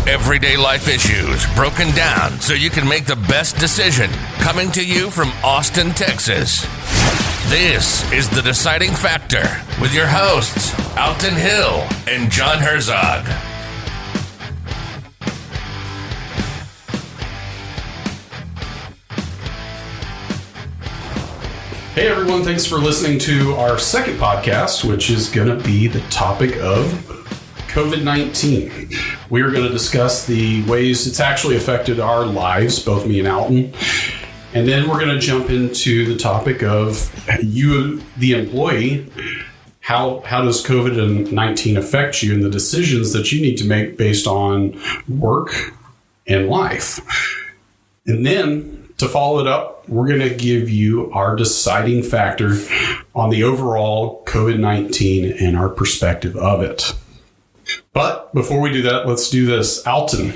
Everyday life issues broken down so you can make the best decision. Coming to you from Austin, Texas. This is The Deciding Factor with your hosts, Alton Hill and John Herzog. Hey everyone, thanks for listening to our second podcast, which is going to be the topic of COVID-19. We are going to discuss the ways it's actually affected our lives, both me and Alton. And then we're going to jump into the topic of you, the employee. How does COVID-19 affect you and the decisions that you need to make based on work and life? And then to follow it up, we're going to give you our deciding factor on the overall COVID-19 and our perspective of it. But before we do that, let's do this. Alton,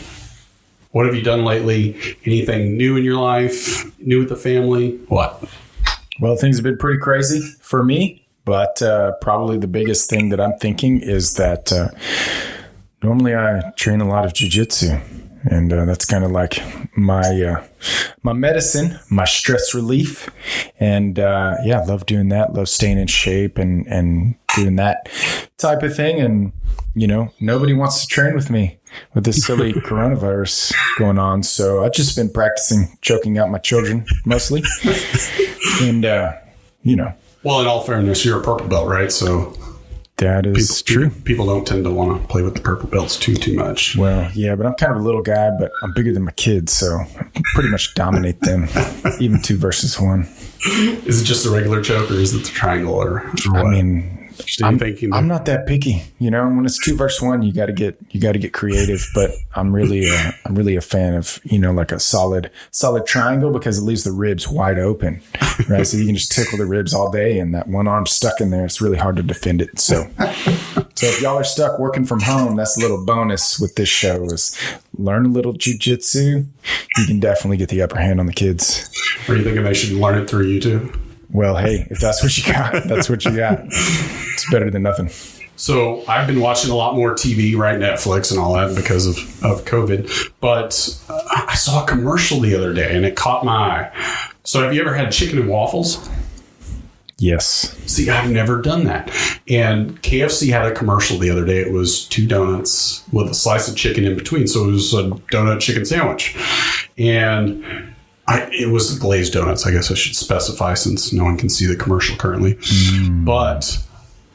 what have you done lately? Anything new in your life? New with the family? What? Well, things have been pretty crazy for me, but probably the biggest thing that I'm thinking is that normally I train a lot of jiu-jitsu. And that's kind of like my medicine, my stress relief. And I love doing that. Love staying in shape and doing that type of thing. And, you know, nobody wants to train with me with this silly coronavirus going on. So I've just been practicing choking out my children mostly. And, Well, in all fairness, you're a purple belt, right? So that is true. People don't tend to want to play with the purple belts too much. Well, yeah, but I'm kind of a little guy, but I'm bigger than my kids, so I pretty much dominate them, even 2 versus 1. Is it just a regular choke, or is it the triangle, or what? I mean, I'm not that picky, you know. When it's 2 versus 1, you got to get creative. But I'm really a fan of, you know, like a solid triangle, because it leaves the ribs wide open, right? So you can just tickle the ribs all day, and that one arm stuck in there, it's really hard to defend it. So if y'all are stuck working from home, that's a little bonus with this show is learn a little jiu-jitsu. You can definitely get the upper hand on the kids. Are you thinking they should learn it through YouTube? Well, hey, if that's what you got, that's what you got. It's better than nothing. So I've been watching a lot more TV, right? Netflix and all that because of COVID. But I saw a commercial the other day and it caught my eye. So have you ever had chicken and waffles? Yes. See, I've never done that. And KFC had a commercial the other day. It was 2 donuts with a slice of chicken in between. So it was a donut chicken sandwich. And it was glazed donuts, I guess I should specify, since no one can see the commercial currently. But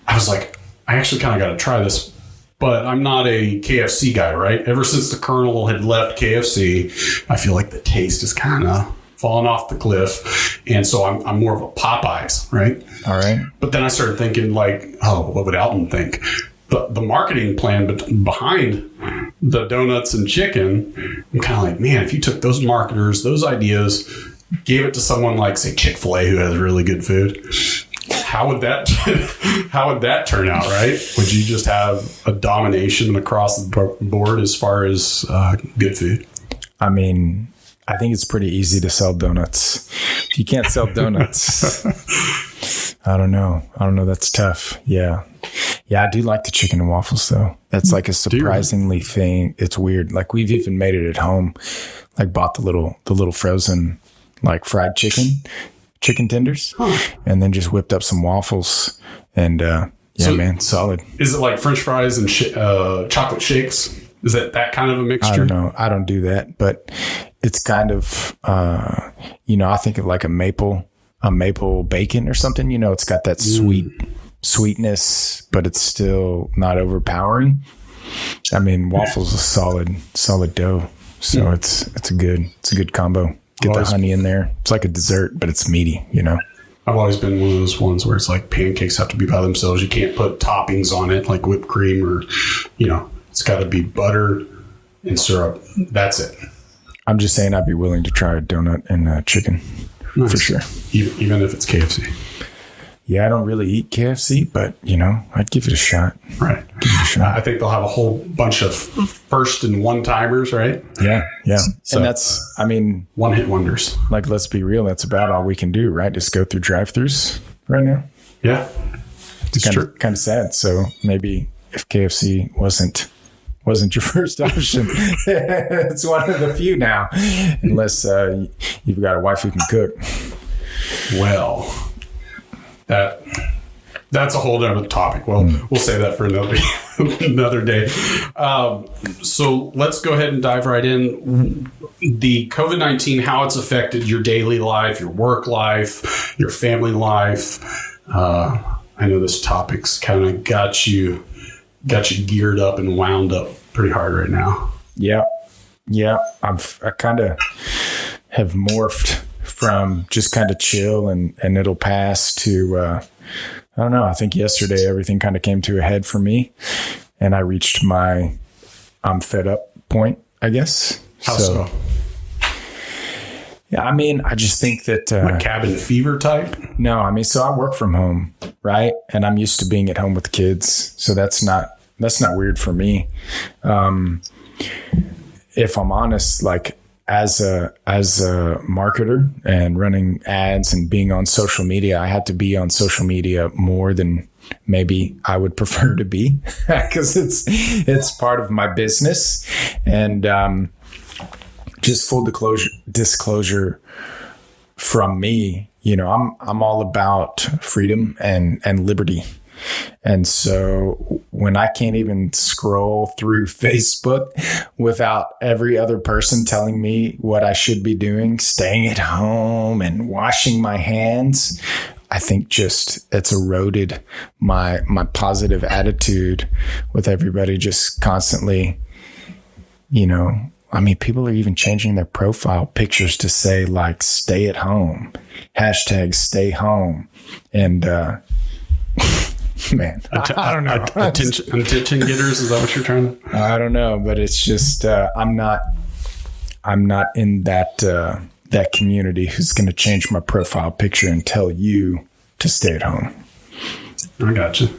I was like, I actually kind of got to try this. But I'm not a KFC guy, right? Ever since the Colonel had left KFC, I feel like the taste is kind of fallen off the cliff. And so I'm more of a Popeyes, right? All right. But then I started thinking like, oh, what would Alton think? The marketing plan behind the donuts and chicken, I'm kind of like, man, if you took those marketers, those ideas, gave it to someone like, say, Chick-fil-A, who has really good food, how would that turn out, right? Would you just have a domination across the board as far as good food? I mean, I think it's pretty easy to sell donuts. If you can't sell donuts, I don't know. That's tough. Yeah. Yeah, I do like the chicken and waffles, though. That's like a surprisingly thing. It's weird. Like we've even made it at home. Like bought the little frozen like fried chicken tenders, and then just whipped up some waffles. And man, solid. Is it like French fries and chocolate shakes? Is it that kind of a mixture? I don't know. I don't do that, but it's kind of I think of like a maple bacon or something. You know, it's got that sweetness, but it's still not overpowering. I mean, waffles is solid dough, so it's a good combo. Get the honey in there. It's like a dessert, but it's meaty, you know. I've always been one of those ones where it's like pancakes have to be by themselves. You can't put toppings on it like whipped cream or, you know, it's got to be butter and syrup. That's it. I'm just saying I'd be willing to try a donut and chicken for sure. Even if it's KFC. Yeah, I don't really eat KFC, but, you know, I'd give it a shot. Right. Give it a shot. I think they'll have a whole bunch of first and one-timers, right? Yeah. So, and that's, I mean... one-hit wonders. Like, let's be real. That's about all we can do, right? Just go through drive-thrus right now. Yeah. It's kind of sad. So maybe if KFC wasn't wasn't your first option. It's one of the few now, unless you've got a wife who can cook. Well, that's a whole other topic. Well, we'll save that for another day. So let's go ahead and dive right in. The COVID-19, how it's affected your daily life, your work life, your family life. I know this topic's kind of got you geared up and wound up pretty hard right now. Yeah. I kind of have morphed from just kind of chill and it'll pass to, I don't know. I think yesterday everything kind of came to a head for me and I reached my I'm fed up point, I guess. How so? Yeah, I mean, I just think that... like cabin fever type? No, I mean, so I work from home, right? And I'm used to being at home with the kids. So that's not weird for me. If I'm honest, like as a marketer and running ads and being on social media, I had to be on social media more than maybe I would prefer to be because it's part of my business. And just full disclosure from me, you know, I'm all about freedom and liberty. And so when I can't even scroll through Facebook without every other person telling me what I should be doing, staying at home and washing my hands, I think just it's eroded my positive attitude with everybody just constantly, you know. I mean, people are even changing their profile pictures to say like, stay at home, hashtag stay home. And, man, I don't know. Attention getters. Is that what you're trying to? I don't know, but it's just, I'm not in that community who's going to change my profile picture and tell you to stay at home. I gotcha.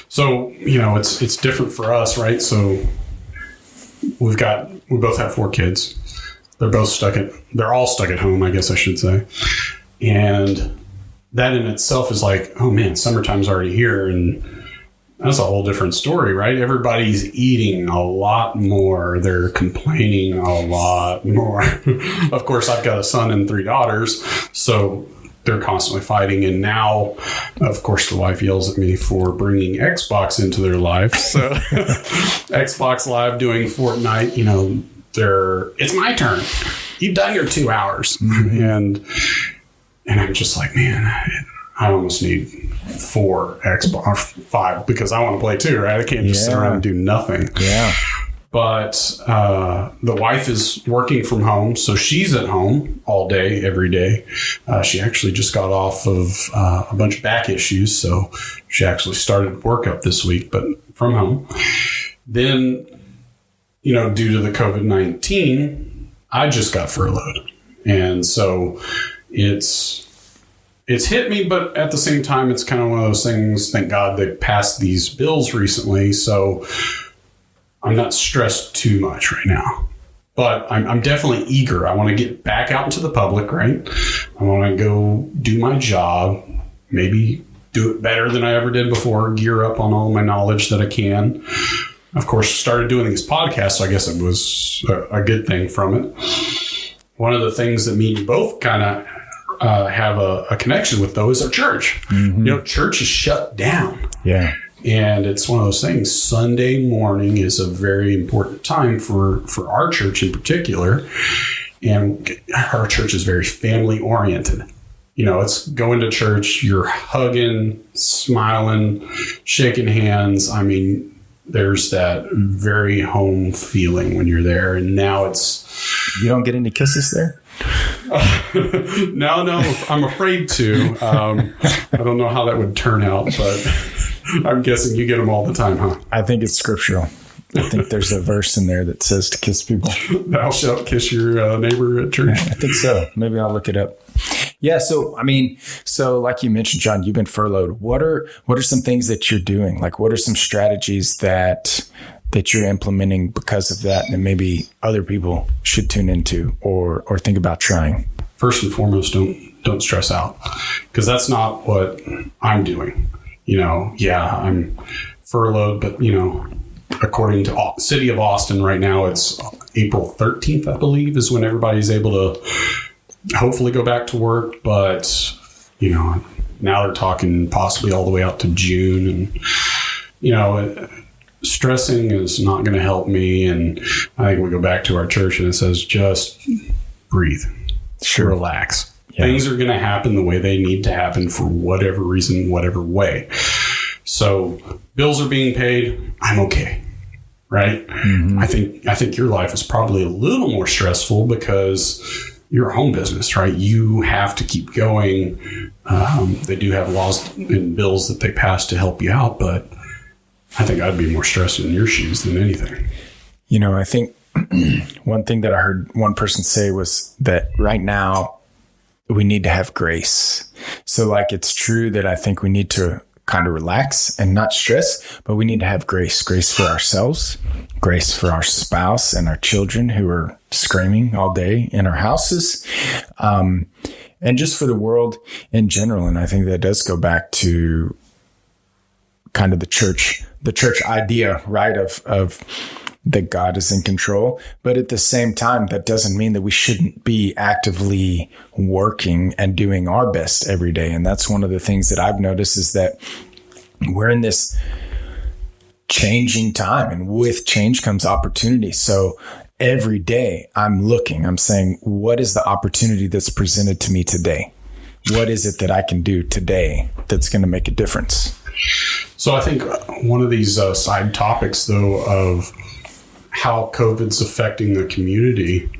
So, you know, it's different for us, right? So we both have 4 kids. They're all stuck at home, I guess I should say. And that in itself is like, oh man, summertime's already here. And that's a whole different story, right? Everybody's eating a lot more. They're complaining a lot more. Of course, I've got a son and 3 daughters, so they're constantly fighting. And now, of course, the wife yells at me for bringing Xbox into their life. So Xbox Live doing Fortnite, you know, it's my turn. You've done your 2 hours. Mm-hmm. And I'm just like, man, I almost need 4 Xbox, 5, because I want to play too, right? I can't just sit around and do nothing. Yeah. But the wife is working from home, so she's at home all day, every day. She actually just got off of a bunch of back issues, so she actually started workup this week, but from home. Then, you know, due to the COVID-19, I just got furloughed. And so it's hit me, but at the same time, it's kind of one of those things, thank God they passed these bills recently, so I'm not stressed too much right now. But I'm definitely eager. I want to get back out into the public, right? I want to go do my job, maybe do it better than I ever did before, gear up on all my knowledge that I can. Of course, started doing these podcasts, so I guess it was a good thing from it. One of the things that me and you both kind of have a connection with, though, is our church. Mm-hmm. You know, church is shut down. Yeah. And it's one of those things. Sunday morning is a very important time for our church in particular. And our church is very family oriented. You know, it's going to church, you're hugging, smiling, shaking hands. I mean, there's that very home feeling when you're there. And now You don't get any kisses there? No, I'm afraid to. I don't know how that would turn out, but I'm guessing you get them all the time, huh? I think it's scriptural. I think there's a verse in there that says to kiss people. Thou shalt kiss your neighbor at church. I think so. Maybe I'll look it up. Yeah. So, I mean, like you mentioned, John, you've been furloughed. What are some things that you're doing? Like, what are some strategies that you're implementing because of that, and maybe other people should tune into or think about trying? First and foremost, don't stress out, because that's not what I'm doing. You know, yeah, I'm furloughed, but you know, according to City of Austin right now, it's April 13th, I believe, is when everybody's able to hopefully go back to work. But, now they're talking possibly all the way out to June. And, stressing is not going to help me. And I think we go back to our church and it says, just breathe. Sure. Relax. Yeah. Things are going to happen the way they need to happen for whatever reason, whatever way. So bills are being paid. I'm okay. Right. Mm-hmm. I think your life is probably a little more stressful because you're a home business, right? You have to keep going. They do have laws and bills that they pass to help you out, but I think I'd be more stressed in your shoes than anything. I think one thing that I heard one person say was that right now we need to have grace. So it's true that I think we need to kind of relax and not stress, but we need to have grace for ourselves, grace for our spouse and our children who are screaming all day in our houses, and just for the world in general. And I think that does go back to kind of the church idea, right? Of that God is in control. But at the same time, that doesn't mean that we shouldn't be actively working and doing our best every day. And that's one of the things that I've noticed is that we're in this changing time, and with change comes opportunity. So every day I'm saying, what is the opportunity that's presented to me today? What is it that I can do today that's going to make a difference? So I think one of these side topics, though, of how COVID's affecting the community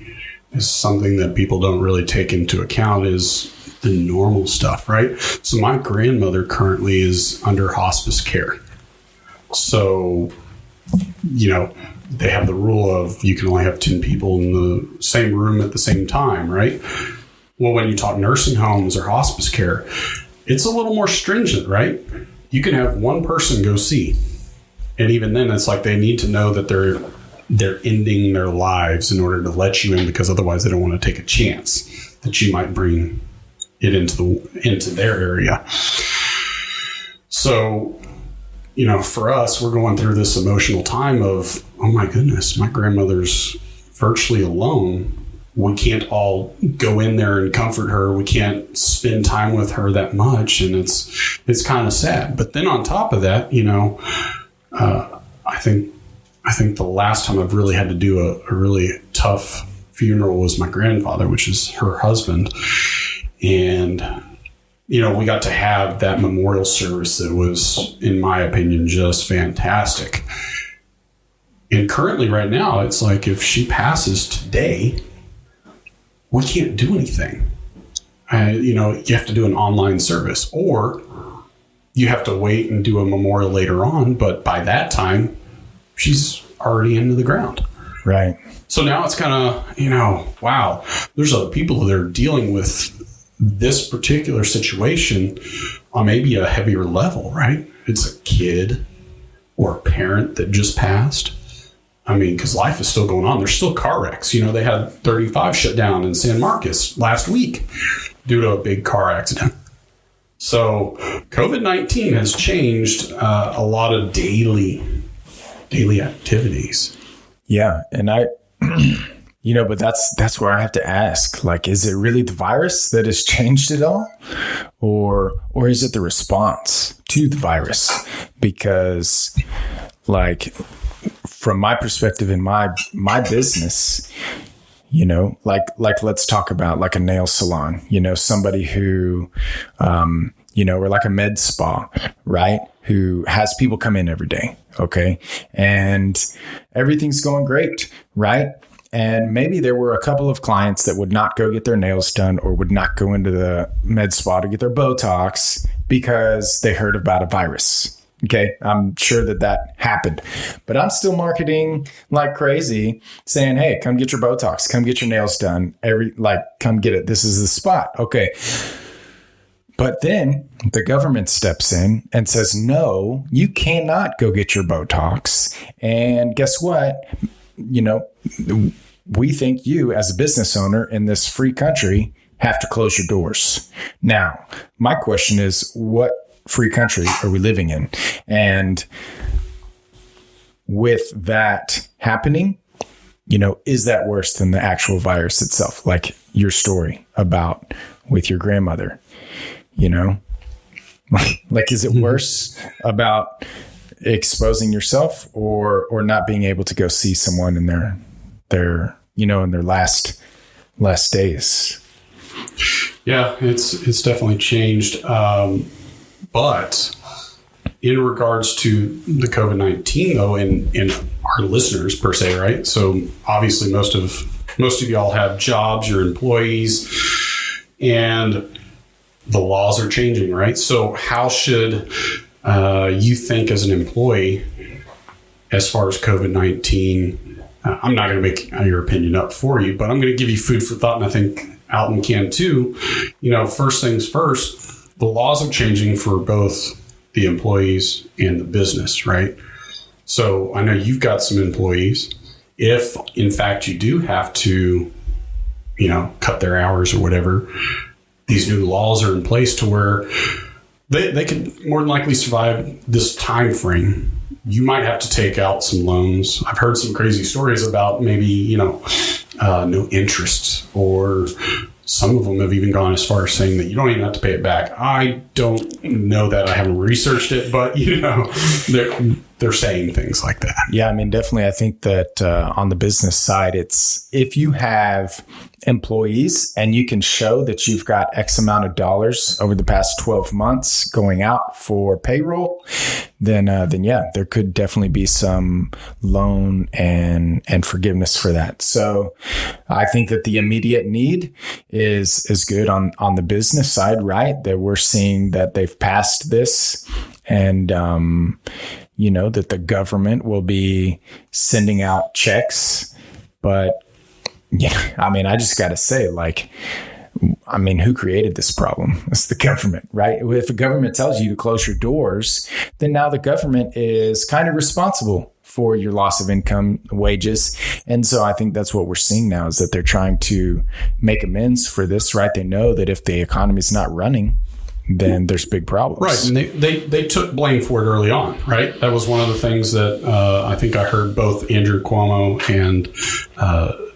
is something that people don't really take into account is the normal stuff, right? So my grandmother currently is under hospice care. So, they have the rule of you can only have 10 people in the same room at the same time, right? Well, when you talk nursing homes or hospice care, it's a little more stringent, right? You can have one person go see. And even then, it's like they need to know that they're ending their lives in order to let you in, because otherwise they don't want to take a chance that you might bring it into their area. So, for us, we're going through this emotional time of, oh my goodness, my grandmother's virtually alone. We can't all go in there and comfort her. We can't spend time with her that much. And it's kind of sad. But then on top of that, I think the last time I've really had to do a really tough funeral was my grandfather, which is her husband. And, we got to have that memorial service that was, in my opinion, just fantastic. And currently right now, it's like if she passes today, we can't do anything. You have to do an online service, or you have to wait and do a memorial later on. But by that time, she's already into the ground. Right. So now it's kind of, wow, there's other people that are dealing with this particular situation on maybe a heavier level, right? It's a kid or a parent that just passed. I mean, because life is still going on. There's still car wrecks. They had 35 shut down in San Marcos last week due to a big car accident. So COVID-19 has changed a lot of daily activities. Yeah. And but that's where I have to ask, is it really the virus that has changed it all? Or is it the response to the virus? Because from my perspective in my business, let's talk about a nail salon, somebody who, or a med spa, right? Who has people come in every day. Okay. And everything's going great, right? And maybe there were a couple of clients that would not go get their nails done or would not go into the med spa to get their Botox because they heard about a virus. Okay. I'm sure that happened, but I'm still marketing like crazy saying, hey, come get your Botox, come get your nails done. Come get it. This is the spot. Okay. But then the government steps in and says, no, you cannot go get your Botox. And guess what? We think you as a business owner in this free country have to close your doors. Now, my question is, what free country are we living in? And with that happening, is that worse than the actual virus itself? Like your story about with your grandmother, like, is it worse about exposing yourself or not being able to go see someone in their in their last days? Yeah, it's definitely changed. But in regards to the COVID-19 though, and our listeners per se, right? So obviously most of y'all have jobs, you're employees, and the laws are changing, right? So how should you think as an employee as far as COVID-19? I'm not going to make your opinion up for you, but I'm going to give you food for thought, and I think Alton can too. First things first, the laws are changing for both the employees and the business, right? So I know you've got some employees. If in fact you do have to, cut their hours or whatever, these new laws are in place to where they can more than likely survive this time frame. You might have to take out some loans. I've heard some crazy stories about maybe, no interest, or some of them have even gone as far as saying that you don't even have to pay it back. I don't know that. I haven't researched it, but, they're saying things like that. Yeah, I mean, definitely. I think that on the business side, it's if you have employees and you can show that you've got X amount of dollars over the past 12 months going out for payroll, then yeah, there could definitely be some loan and forgiveness for that. So I think that the immediate need is good on the business side, right? That we're seeing that they've passed this, and that the government will be sending out checks. But yeah, I mean, I just got to say, who created this problem? It's the government, right? If the government tells you to close your doors, then now the government is kind of responsible for your loss of income, wages. And so I think that's what we're seeing now, is that they're trying to make amends for this, right? They know that if the economy is not running, then there's big problems. Right. And they took blame for it early on, right? That was one of the things that I think I heard both Andrew Cuomo and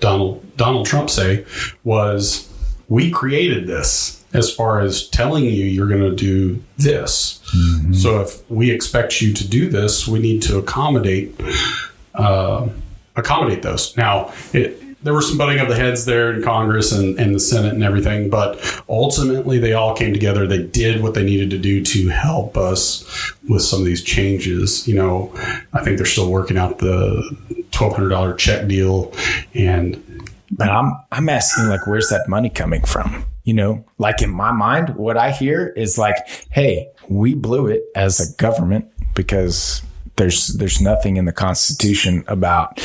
Donald Trump say was, we created this as far as telling you you're going to do this. Mm-hmm. So if we expect you to do this, we need to accommodate those. Now, there were some butting of the heads there in Congress and the Senate and everything, but ultimately they all came together. They did what they needed to do to help us with some of these changes. I think they're still working out the $1,200 check deal. But I'm asking, where's that money coming from? In my mind, what I hear is hey, we blew it as a government because there's nothing in the Constitution about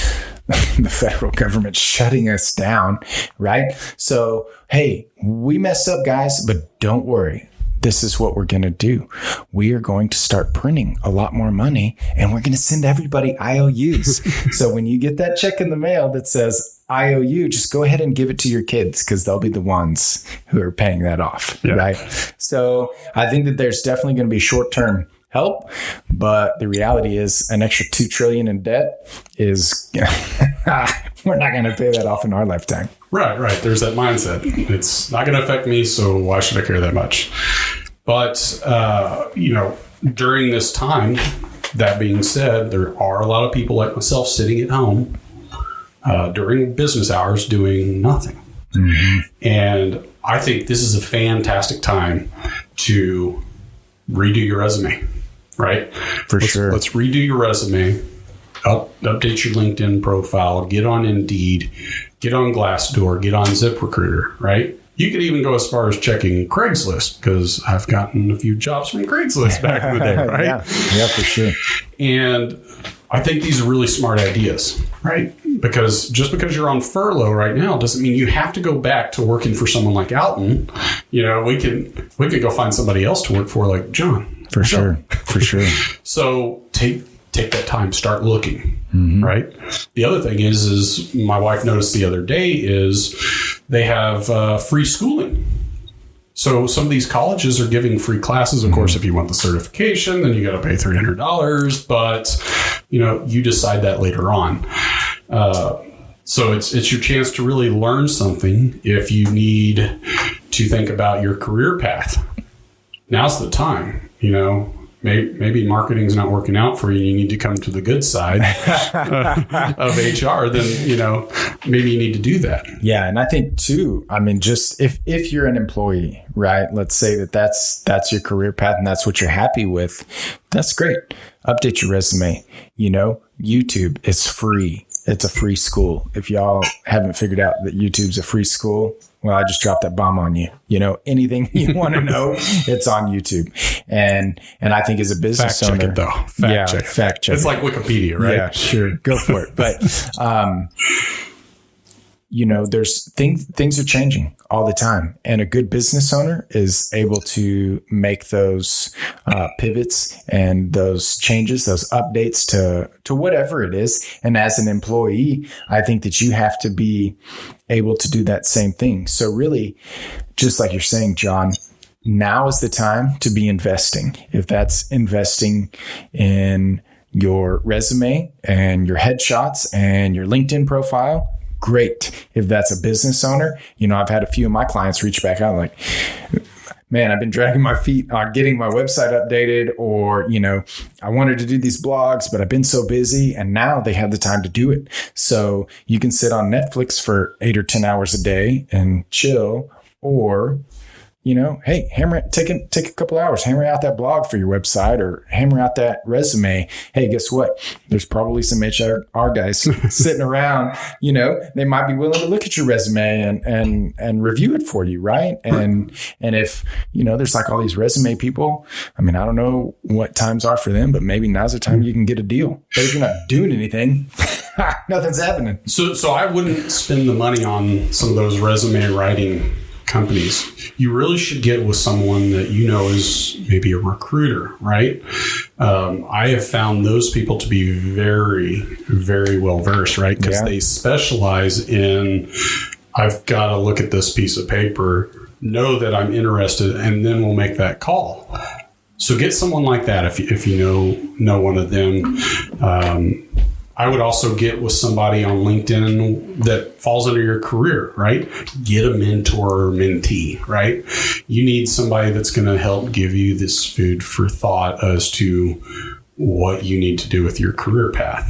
the federal government shutting us down, right? So, hey, we messed up, guys, but don't worry. This is what we're going to do. We are going to start printing a lot more money, and we're going to send everybody IOUs. So when you get that check in the mail that says IOU, just go ahead and give it to your kids, because they'll be the ones who are paying that off, right? So I think that there's definitely going to be short-term help, but the reality is an extra $2 trillion in debt is we're not going to pay that off in our lifetime. Right. There's that mindset. It's not going to affect me, so why should I care that much? But during this time, that being said, there are a lot of people like myself sitting at home during business hours doing nothing. Mm-hmm. And I think this is a fantastic time to redo your resume. Right? Sure. Let's redo your resume, update your LinkedIn profile, get on Indeed, get on Glassdoor, get on ZipRecruiter, right? You could even go as far as checking Craigslist, because I've gotten a few jobs from Craigslist back in the day, right? Yeah, for sure. And I think these are really smart ideas, right? Because just because you're on furlough right now doesn't mean you have to go back to working for someone like Alton. We could go find somebody else to work for, like John. For sure. So take that time, start looking, mm-hmm. right? The other thing is my wife noticed the other day is they have free schooling. So some of these colleges are giving free classes. Of course, if you want the certification, then you got to pay $300. But you decide that later on. So it's your chance to really learn something. If you need to think about your career path, now's the time. Maybe marketing's not working out for you. You need to come to the good side of HR. Then maybe you need to do that. Yeah, and I think too. I mean, just if you're an employee, right? Let's say that's your career path and that's what you're happy with. That's great. Update your resume. YouTube is free. It's a free school. If y'all haven't figured out that YouTube's a free school, well, I just dropped that bomb on you. Anything you want to know, it's on YouTube. And I think as a business owner, fact check it though. Fact check. It's like Wikipedia, right? Yeah, sure. Go for it. But, there's things are changing all the time. And a good business owner is able to make those pivots and those changes, those updates to whatever it is. And as an employee, I think that you have to be able to do that same thing. So really, just like you're saying, John, now is the time to be investing. If that's investing in your resume and your headshots and your LinkedIn profile, great. If that's a business owner, I've had a few of my clients reach back out like, man, I've been dragging my feet on getting my website updated, or, I wanted to do these blogs, but I've been so busy, and now they have the time to do it. So you can sit on Netflix for 8 or 10 hours a day and chill, or hey, take a couple hours, hammer out that blog for your website or hammer out that resume. Hey, guess what? There's probably some HR guys sitting around, they might be willing to look at your resume and review it for you. Right. And if, there's like all these resume people, I mean, I don't know what times are for them, but maybe now's the time you can get a deal. But if you're not doing anything, nothing's happening. So I wouldn't spend the money on some of those resume writing companies. You really should get with someone that is maybe a recruiter, right? I have found those people to be very, very well versed, right? Because they specialize in, I've got to look at this piece of paper, know that I'm interested, and then we'll make that call. So get someone like that if you know one of them. I would also get with somebody on LinkedIn that falls under your career, right? Get a mentor or mentee, right? You need somebody that's going to help give you this food for thought as to what you need to do with your career path.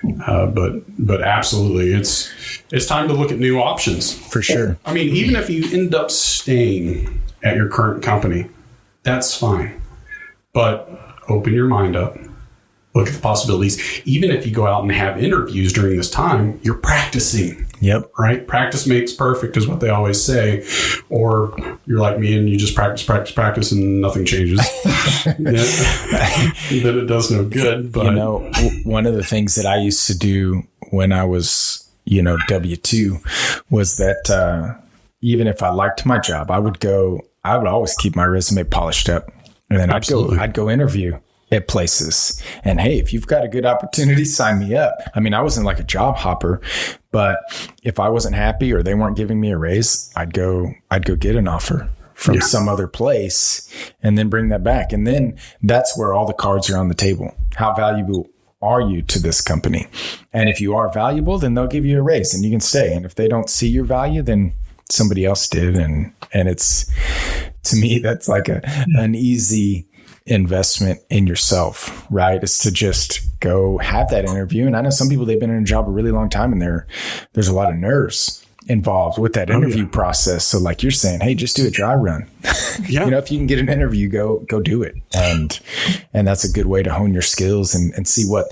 But absolutely, it's time to look at new options. For sure. I mean, even if you end up staying at your current company, that's fine. But open your mind up. Look at the possibilities. Even if you go out and have interviews during this time, you're practicing. Yep. Right? Practice makes perfect is what they always say. Or you're like me and you just practice and nothing changes. Then it does no good. But one of the things that I used to do when I was, W-2 was that even if I liked my job, I would always keep my resume polished up. And then I'd go interview at places. And hey, if you've got a good opportunity, sign me up. I mean, I wasn't like a job hopper, but if I wasn't happy or they weren't giving me a raise, I'd go get an offer from some other place and then bring that back. And then that's where all the cards are on the table. How valuable are you to this company? And if you are valuable, then they'll give you a raise and you can stay. And if they don't see your value, then somebody else did. And it's, to me, that's like an easy investment in yourself, right? Is to just go have that interview. And I know some people, they've been in a job a really long time and there's a lot of nerves involved with that interview process. So like you're saying, hey, just do a dry run. If you can get an interview, go do it. And that's a good way to hone your skills and see what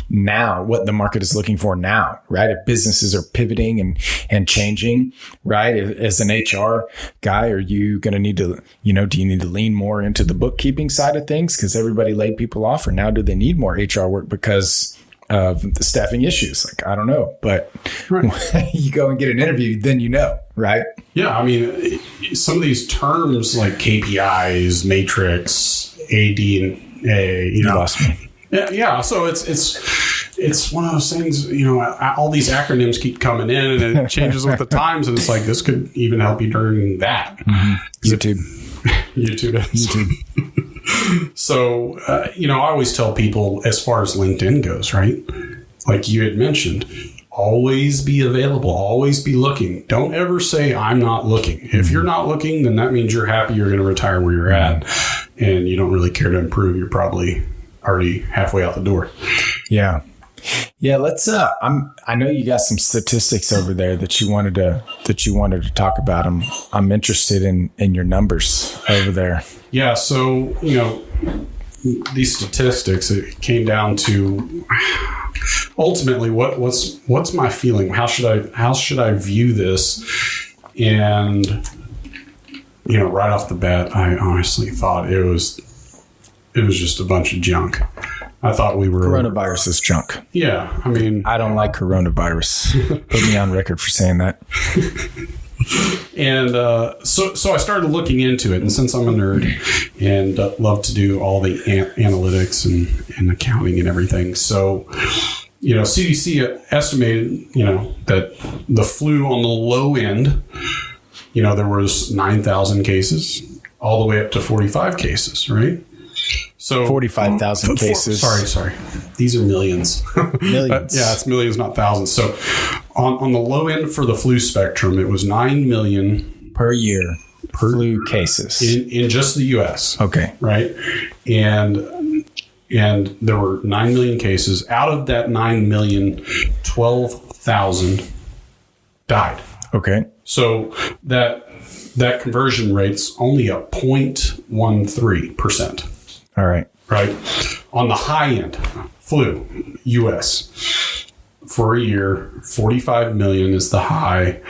the market is looking for now, right? If businesses are pivoting and changing, right? As an HR guy, are you going to need to, do you need to lean more into the bookkeeping side of things because everybody laid people off, or now do they need more HR work because of the staffing issues? Like, I don't know, but you go and get an interview, then right? Yeah. I mean, some of these terms like KPIs, matrix, AD and A, you lost me. Yeah. So it's one of those things, all these acronyms keep coming in and it changes with the times. And it's like, this could even help you during that. Mm-hmm. YouTube. So, I always tell people as far as LinkedIn goes, right? Like you had mentioned, always be available, always be looking. Don't ever say, I'm not looking. If you're not looking, then that means you're happy you're going to retire where you're at and you don't really care to improve. You're probably already halfway out the door. Yeah. Yeah, let's I know you got some statistics over there that you wanted to talk about. I'm interested in your numbers over there. Yeah, so, these statistics, it came down to ultimately what's my feeling? How should I view this? And right off the bat, I honestly thought it was just a bunch of junk. I thought we were coronavirus is junk. Yeah, I mean, I don't like coronavirus. Put me on record for saying that. And so I started looking into it, and since I'm a nerd and love to do all the analytics and accounting and everything, so CDC estimated that the flu on the low end, there was 9,000 cases all the way up to 45 cases, right? So 45,000 cases. Sorry. These are millions. Millions. Yeah, it's millions, not thousands. So on the low end for the flu spectrum, it was 9 million per year flu cases in just the U.S. Okay. Right. And there were 9 million cases. Out of that 9 million, 12,000 died. Okay. So that conversion rate's only a 0.13%. All right. Right. On the high end, flu, U.S. for a year, 45 million is the high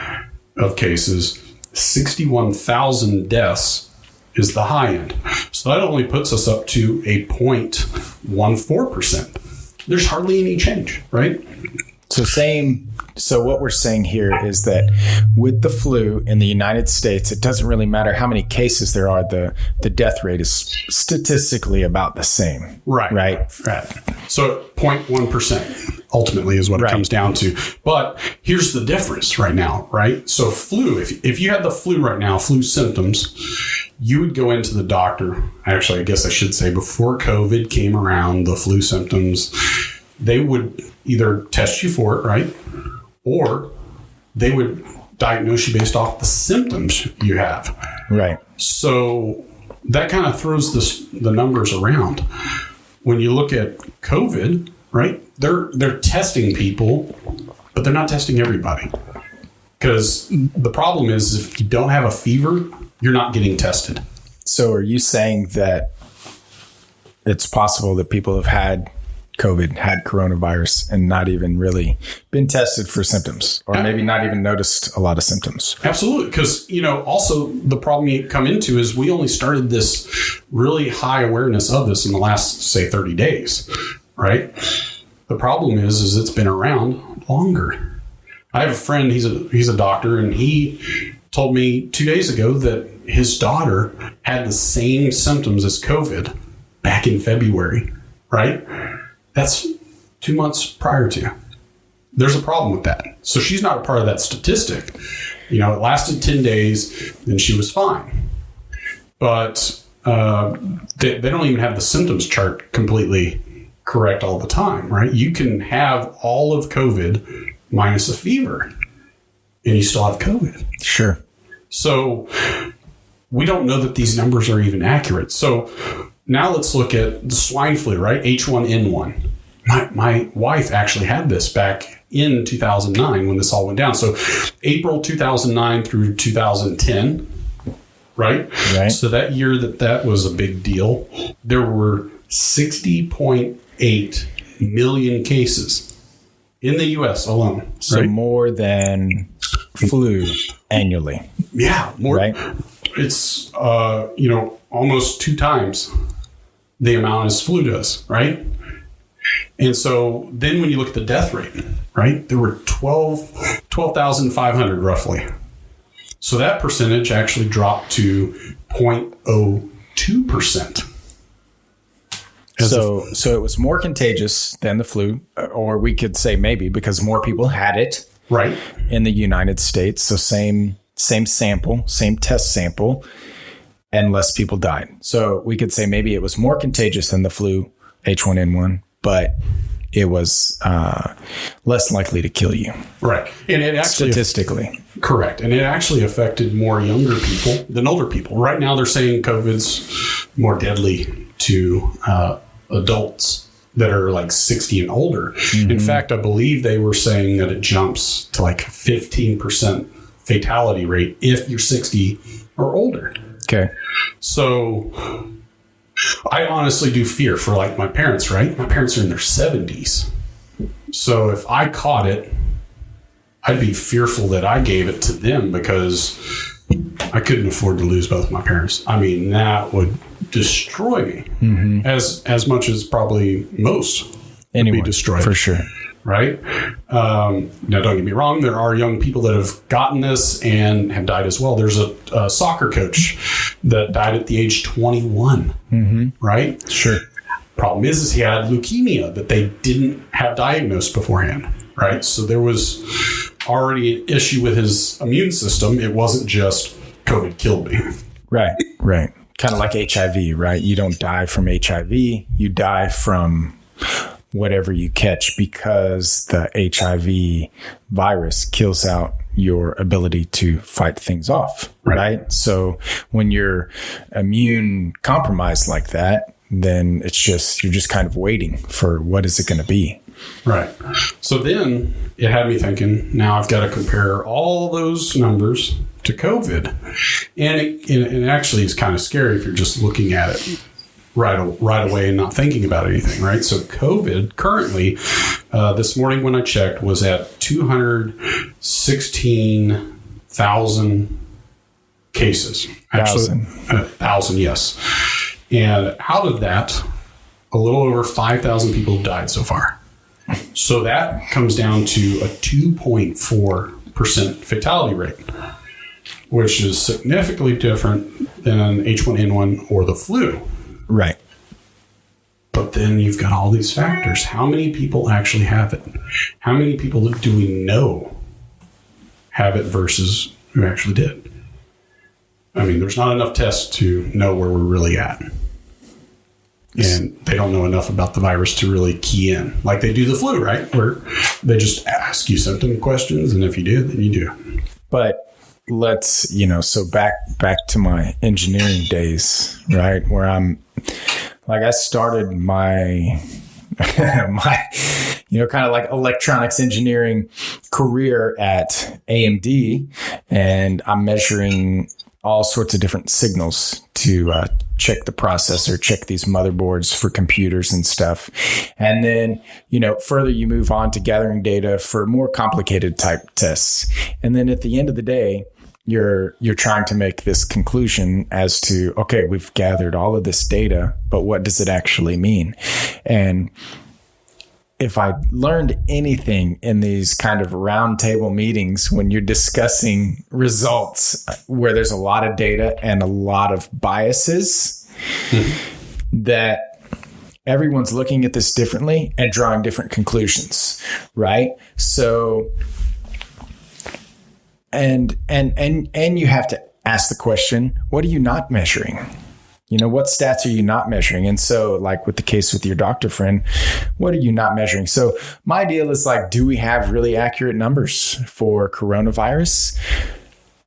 of cases. 61,000 deaths is the high end. So that only puts us up to a 0.14%. There's hardly any change, right? So what we're saying here is that with the flu in the United States, it doesn't really matter how many cases there are. The death rate is statistically about the same. Right. So 0.1% ultimately is what it comes down to. But here's the difference right now, right? So flu, if you had the flu right now, flu symptoms, you would go into the doctor. Actually, I guess I should say before COVID came around, the flu symptoms, they would either test you for it, right? Or they would diagnose you based off the symptoms you have. Right. So that kind of throws the numbers around. When you look at COVID, right, they're testing people, but they're not testing everybody. Because the problem is if you don't have a fever, you're not getting tested. So are you saying that it's possible that people have had COVID, had coronavirus, and not even really been tested for symptoms, or maybe not even noticed a lot of symptoms? Absolutely. Because, also the problem you come into is we only started this really high awareness of this in the last, say, 30 days, right? The problem is it's been around longer. I have a friend, he's a doctor, and he told me 2 days ago that his daughter had the same symptoms as COVID back in February, right? That's 2 months prior to. There's a problem with that. So she's not a part of that statistic. It lasted 10 days and she was fine. But they don't even have the symptoms chart completely correct all the time, right? You can have all of COVID minus a fever and you still have COVID. Sure. So we don't know that these numbers are even accurate. So now let's look at the swine flu, right? H1N1. My wife actually had this back in 2009 when this all went down. So April 2009 through 2010, right? So that year that was a big deal, there were 60.8 million cases in the U.S. alone. So more than flu annually. Yeah. More. Right? It's, almost 2 times the amount as flu does, right? And so then when you look at the death rate, right, there were 12,500 roughly. So that percentage actually dropped to 0.02%. So it was more contagious than the flu, or we could say maybe because more people had it right in the United States. So same sample, same test sample. and less people died. So we could say maybe it was more contagious than the flu H1N1, but it was less likely to kill you. Right. And it actually statistically. Correct. And it actually affected more younger people than older people. Right now they're saying COVID's more deadly to adults that are like 60 and older. Mm-hmm. In fact, I believe they were saying that it jumps to like 15% fatality rate if you're 60 or older. Okay. So I honestly do fear for like my parents, right? My parents are in their 70s. So if I caught it, I'd be fearful that I gave it to them because I couldn't afford to lose both my parents. I mean, that would destroy me as much as probably most would be destroyed. For sure. Right? Now, don't get me wrong. There are young people that have gotten this and have died as well. There's a soccer coach that died at the age 21. Right? Sure. Problem is he had leukemia that they didn't have diagnosed beforehand. Right? So there was already an issue with his immune system. It wasn't just COVID killed me. Right. Kind of like HIV, right? You don't die from HIV. You die from whatever you catch because the HIV virus kills out your ability to fight things off, right? So when you're immune compromised like that, then you're just kind of waiting for what is it going to be. Right. So then it had me thinking, now I've got to compare all those numbers to COVID. And it actually is kind of scary if you're just looking at it right away and not thinking about anything, right? So COVID currently, this morning when I checked, was at 216,000 cases. Actually, 1,000, yes. And out of that, a little over 5,000 people have died so far. So that comes down to a 2.4% fatality rate, which is significantly different than H1N1 or the flu. Right. But then you've got all these factors. How many people actually have it? How many people do we know have it versus who actually did? I mean, there's not enough tests to know where we're really at. And they don't know enough about the virus to really key in. Like they do the flu, right? Where they just ask you symptom questions, and if you do, then you do. But let's, so back to my engineering days, right? Where I started my kind of like electronics engineering career at AMD, and I'm measuring all sorts of different signals to check the processor, check these motherboards for computers and stuff. And then, further you move on to gathering data for more complicated type tests. And then at the end of the day, you're trying to make this conclusion as to, okay, we've gathered all of this data, but what does it actually mean? And if I learned anything in these kind of roundtable meetings when you're discussing results where there's a lot of data and a lot of biases, that everyone's looking at this differently and drawing different conclusions, right? So, and you have to ask the question, what are you not measuring? What stats are you not measuring? And so like with the case with your doctor friend, what are you not measuring? So my deal is like, do we have really accurate numbers for coronavirus?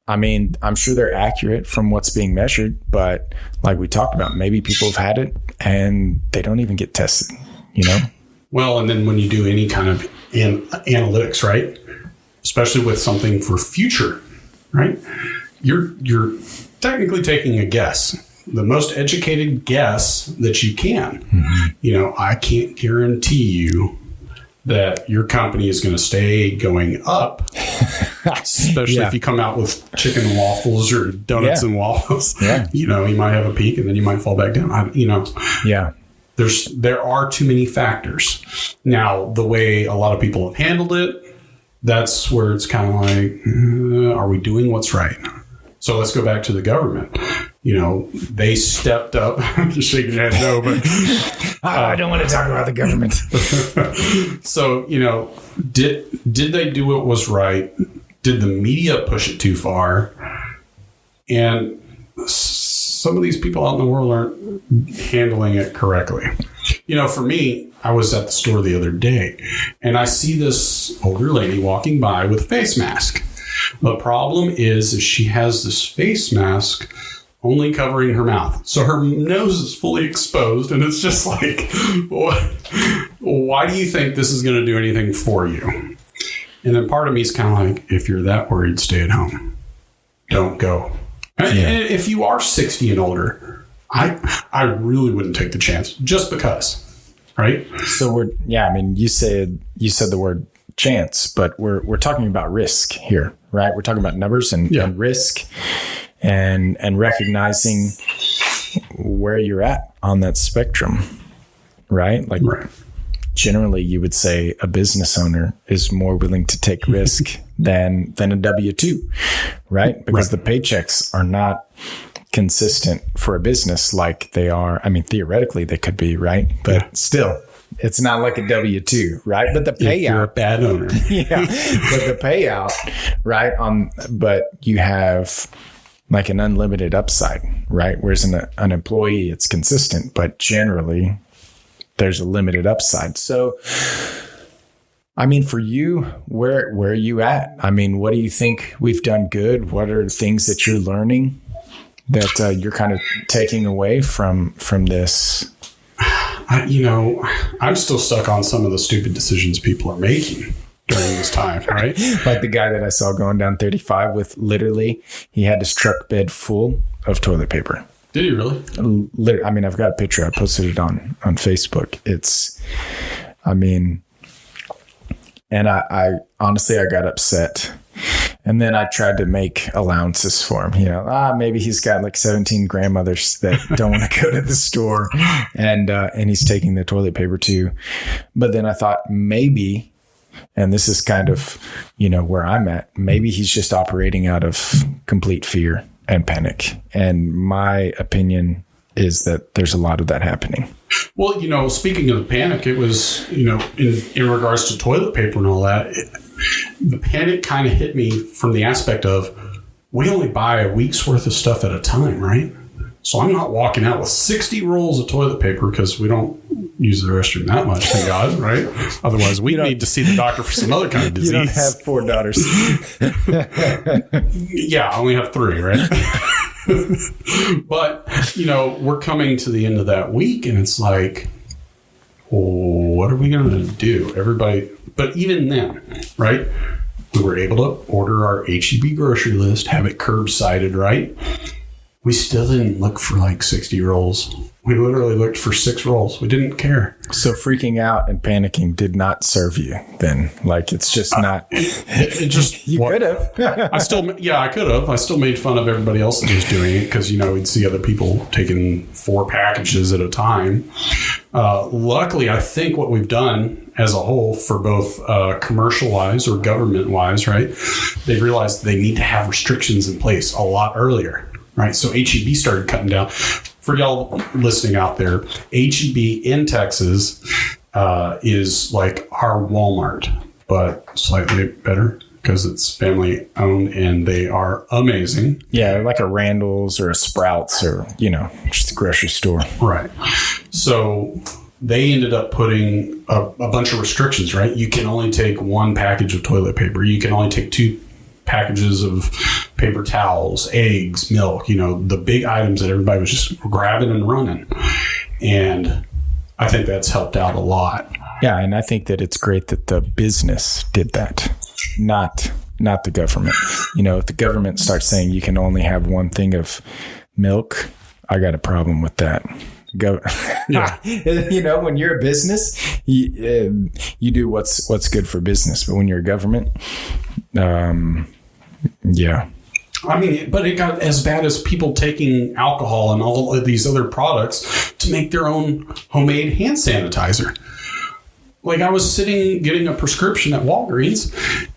I mean, I'm sure they're accurate from what's being measured, but like we talked about, maybe people have had it and they don't even get tested, Well, and then when you do any kind of analytics, right? Especially with something for future, right? You're technically taking a guess. The most educated guess that you can. I can't guarantee you that your company is going to stay going up, especially if you come out with chicken and waffles or donuts and waffles. Yeah. You might have a peak and then you might fall back down. Yeah. There are too many factors. Now, the way a lot of people have handled it, that's where it's kind of like, are we doing what's right? So let's go back to the government. They stepped up. Just shaking your head, no, but I don't want to talk about the government. So, did they do what was right? Did the media push it too far? And some of these people out in the world aren't handling it correctly. For me, I was at the store the other day and I see this older lady walking by with a face mask. The problem is she has this face mask only covering her mouth. So her nose is fully exposed, and it's just like, why do you think this is going to do anything for you? And then part of me is kind of like, if you're that worried, stay at home. Don't go. And if you are 60 and older, I really wouldn't take the chance just because, right? So you said the word chance, but we're talking about risk here, right? We're talking about numbers and risk and recognizing where you're at on that spectrum, right? Like generally you would say a business owner is more willing to take risk than a W-2, right? Because the paychecks are not consistent for a business like they are. I mean, theoretically they could be, right? But still, it's not like a W-2, right? But the payout, if you're a bad owner. But the payout, right? But you have like an unlimited upside, right? Whereas an employee, it's consistent, but generally there's a limited upside. So, I mean, for you, where are you at? I mean, what do you think we've done good? What are the things that you're learning that you're kind of taking away from this? I'm still stuck on some of the stupid decisions people are making during this time, right? Like the guy that I saw going down 35 with literally, he had his truck bed full of toilet paper. Did he really? I mean, I've got a picture. I posted it on Facebook. And I honestly, I got upset. And then I tried to make allowances for him. Maybe he's got like 17 grandmothers that don't want to go to the store and he's taking the toilet paper too. But then I thought maybe, and this is kind of, where I'm at, maybe he's just operating out of complete fear and panic. And my opinion is that there's a lot of that happening. Well, speaking of the panic, it was, in regards to toilet paper and all that, the panic kind of hit me from the aspect of we only buy a week's worth of stuff at a time, right? So I'm not walking out with 60 rolls of toilet paper because we don't use the restroom that much, thank God, right? Otherwise, we need to see the doctor for some other kind of disease. You don't have 4 daughters. Yeah, I only have 3, right? But, we're coming to the end of that week and it's like, what are we going to do? Everybody, but even then, right? We were able to order our H-E-B grocery list, have it curbsided, right? We still didn't look for like 60 rolls. We literally looked for 6 rolls. We didn't care. So freaking out and panicking did not serve you then. Like it's just not. It just you could have. I could have. I still made fun of everybody else that was doing it because we'd see other people taking 4 packages at a time. Luckily, I think what we've done as a whole for both commercial wise or government wise, right? They've realized they need to have restrictions in place a lot earlier. Right. So H-E-B started cutting down. For y'all listening out there, H-E-B in Texas is like our Walmart, but slightly better because it's family owned and they are amazing. Yeah, like a Randall's or a Sprouts or, just a grocery store. Right. So they ended up putting a bunch of restrictions, right? You can only take 1 package of toilet paper. You can only take 2 packages of paper towels, eggs, milk, the big items that everybody was just grabbing and running. And I think that's helped out a lot. Yeah. And I think that it's great that the business did that, not the government. If the government starts saying you can only have 1 thing of milk, I got a problem with that. Yeah. When you're a business, you do what's good for business. But when you're a government, yeah. I mean, but it got as bad as people taking alcohol and all of these other products to make their own homemade hand sanitizer. Like I was sitting getting a prescription at Walgreens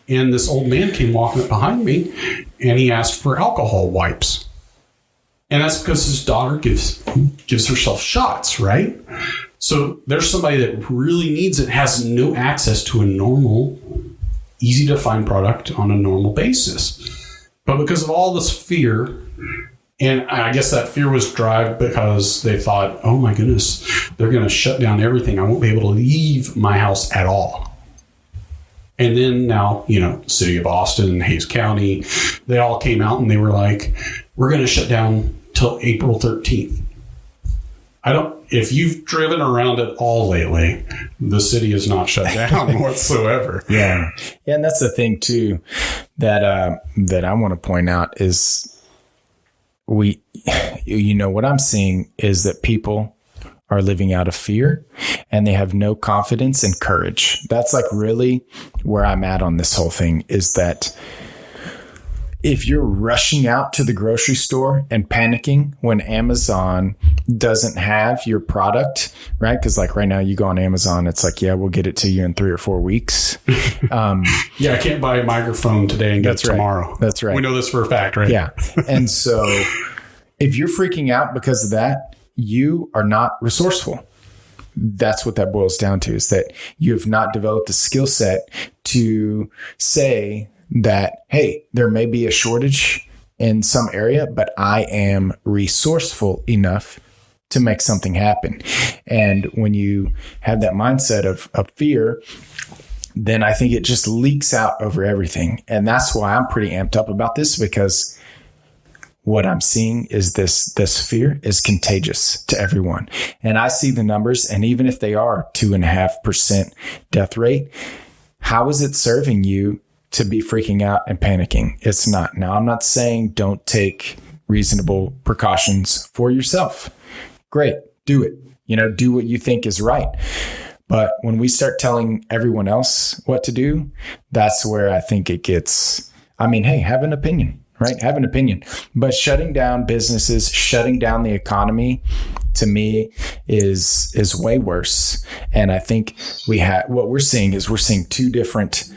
and this old man came walking up behind me and he asked for alcohol wipes. And that's because his daughter gives herself shots, right? So there's somebody that really needs it, has no access to a normal, easy to find product on a normal basis. But because of all this fear And I guess that fear was driven because they thought, oh my goodness, they're going to shut down everything. I won't be able to leave my house at all. And then now, city of Austin and Hayes County, they all came out and they were like, we're going to shut down till April 13th. If you've driven around at all lately, the city is not shut down whatsoever. Yeah. And that's the thing too, that I want to point out is what I'm seeing is that people are living out of fear and they have no confidence and courage. That's like really where I'm at on this whole thing, is that if you're rushing out to the grocery store and panicking when Amazon doesn't have your product, right? Because like right now you go on Amazon, it's like, yeah, we'll get it to you in 3 or 4 weeks. Yeah, I can't buy a microphone today and get it tomorrow. That's right. We know this for a fact, right? Yeah. And so if you're freaking out because of that, you are not resourceful. That's what that boils down to, is that you have not developed the skill set to say that, hey, there may be a shortage in some area, but I am resourceful enough to make something happen. And when you have that mindset of fear, then I think it just leaks out over everything. And that's why I'm pretty amped up about this, because what I'm seeing is this fear is contagious to everyone. And I see the numbers, and even if they are 2.5% death rate, how is it serving you to be freaking out and panicking? It's not. Now, I'm not saying don't take reasonable precautions for yourself. Great. Do it. Do what you think is right. But when we start telling everyone else what to do, that's where I think it gets, hey, have an opinion, right? Have an opinion. But shutting down businesses, shutting down the economy, to me is way worse. And I think what we're seeing is two different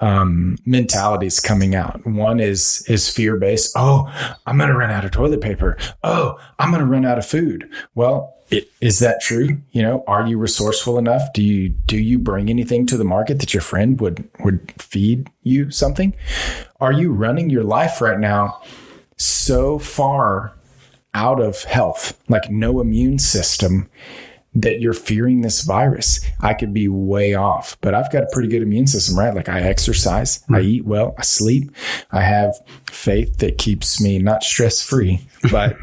mentalities coming out. One is fear-based. Oh, I'm going to run out of toilet paper. Oh, I'm going to run out of food. Well, is that true? Are you resourceful enough? Do you bring anything to the market that your friend would feed you something? Are you running your life right now so far out of health, like no immune system, that you're fearing this virus? I could be way off, but I've got a pretty good immune system, right? Like I exercise, I eat well, I sleep, I have faith that keeps me not stress-free, but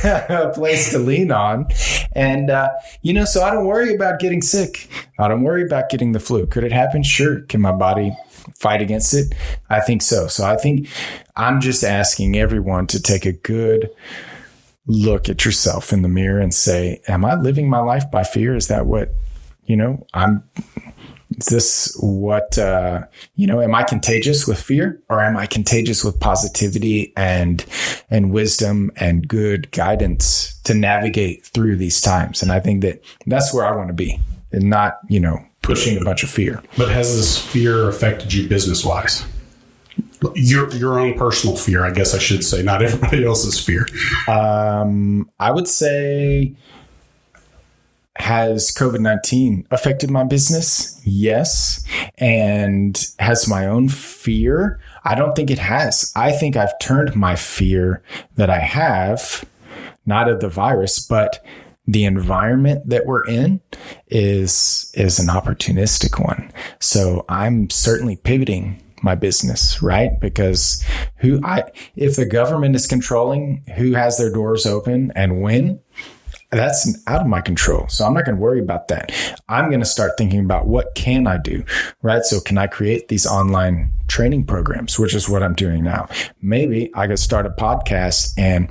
a place to lean on. And, so I don't worry about getting sick. I don't worry about getting the flu. Could it happen? Sure. Can my body fight against it? I think so. So I think I'm just asking everyone to take a good look at yourself in the mirror and say, am I living my life by fear? Is that what, am I contagious with fear, or am I contagious with positivity and wisdom and good guidance to navigate through these times? And I think that's where I want to be, and not, pushing a bunch of fear. But has this fear affected you business-wise? Your own personal fear, I guess I should say, not everybody else's fear. I would say, has COVID-19 affected my business? Yes. And has my own fear? I don't think it has. I think I've turned my fear that I have, not of the virus, but the environment that we're in is an opportunistic one. So I'm certainly pivoting my business, right? Because if the government is controlling who has their doors open and when, that's out of my control. So I'm not going to worry about that. I'm going to start thinking about what can I do, right? So can I create these online training programs, which is what I'm doing now? Maybe I could start a podcast and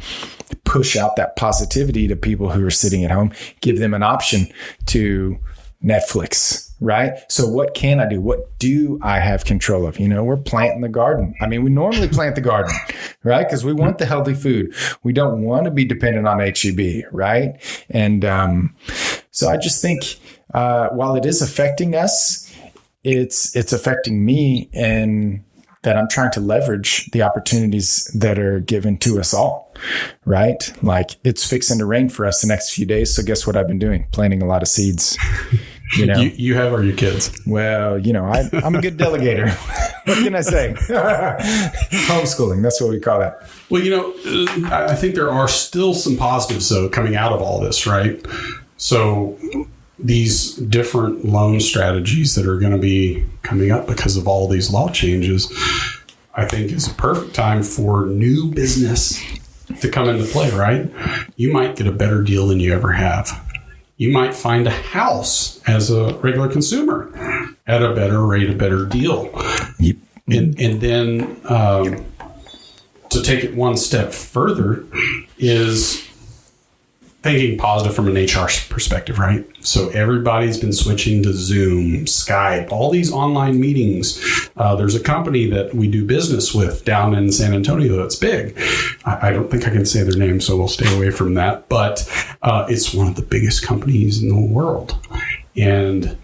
push out that positivity to people who are sitting at home, give them an option to Netflix, right? So what can I do? What do I have control of? We're planting the garden. We normally plant the garden, right? Because we want the healthy food. We don't want to be dependent on HEB, right? And so I just think while it is affecting us, it's affecting me, and that I'm trying to leverage the opportunities that are given to us all, right? Like it's fixing to rain for us the next few days. So guess what I've been doing? Planting a lot of seeds. You have, or your kids? Well, I'm a good delegator. What can I say? Homeschooling. That's what we call that. Well, I think there are still some positives, though, coming out of all this, right? So these different loan strategies that are going to be coming up because of all these law changes, I think is a perfect time for new business to come into play, right? You might get a better deal than you ever have. You might find a house as a regular consumer at a better rate, a better deal. Yep. And then to take it one step further is thinking positive from an HR perspective, right? So everybody's been switching to Zoom, Skype, all these online meetings. There's a company that we do business with down in San Antonio that's big. I don't think I can say their name, so we'll stay away from that. But it's one of the biggest companies in the world. And